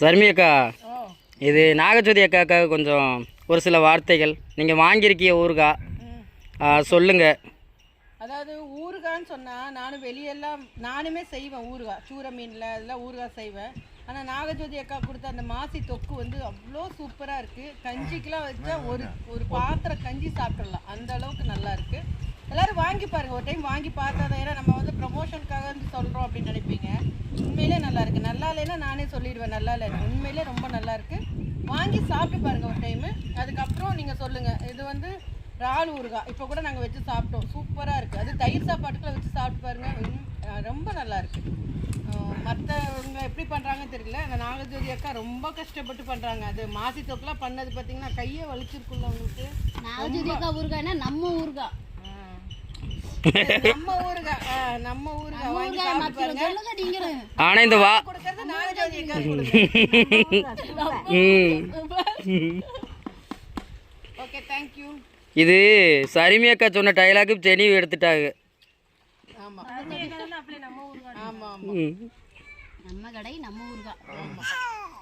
சர்மி அக்கா, இது நாகஜோதி அக்காவுக்காக கொஞ்சம் ஒரு சில வார்த்தைகள் நீங்கள் வாங்கியிருக்கிய ஊறுகாய் சொல்லுங்கள். அதாவது ஊறுகான்னு சொன்னால் நானுமே செய்வேன். ஊறுகாய் சூர மீனில் அதெல்லாம் ஊறுகாய் செய்வேன். ஆனால் நாகஜோதி அக்கா கொடுத்த அந்த மாசி தொக்கு வந்து அவ்வளோ சூப்பராக இருக்குது. கஞ்சிக்கெலாம் வச்சா ஒரு பாத்திரம் கஞ்சி சாப்பிட்றலாம், அந்த அளவுக்கு நல்லா இருக்குது. எல்லோரும் வாங்கி பாருங்கள், ஒரு டைம் வாங்கி பார்த்தா தான். ஏன்னா நம்ம வந்து ப்ரமோஷனுக்காக வந்து சொல்கிறோம் அப்படின்னு நினைப்பீங்க. உண்மையிலே நல்லா இருக்குது. நல்லா இல்லைன்னா நானே சொல்லிடுவேன் நல்லா இல்லை. உண்மையிலே ரொம்ப நல்லா இருக்குது. வாங்கி சாப்பிட்டு பாருங்கள் ஒரு டைமு. அதுக்கப்புறம் நீங்கள் சொல்லுங்கள். இது வந்து இறால் ஊறுகாய் இப்போ கூட நாங்கள் வச்சு சாப்பிட்டோம், சூப்பராக இருக்குது. அது தயிர் சாப்பாட்டுக்குள்ள வச்சு சாப்பிட்டு பாருங்கள், ரொம்ப நல்லா இருக்குது. மற்றவங்க எப்படி பண்ணுறாங்கன்னு தெரியல. அந்த நாகஜோதி அக்கா ரொம்ப கஷ்டப்பட்டு பண்ணுறாங்க. அது மாசி தொக்குலாம் பண்ணது பார்த்தீங்கன்னா கையை வலிச்சிருக்குல்ல உங்களுக்கு. நாகஜோதி அக்கா ஊறுகாய்னா நம்ம ஊறுகாய், நம்ம ஊறுகாய் வாங்கி சாப்பிட்டு பாருங்க. ஆனா இந்த கொடுக்கறது நாகஜோதி அக்கா. Okay, thank you. இது சர்மி அக்கா சொன்ன டைலாக்கு தெளிவு எடுத்துட்டாங்க. ஆமாம், நம்ம கடை நம்ம ஊறுகாய்.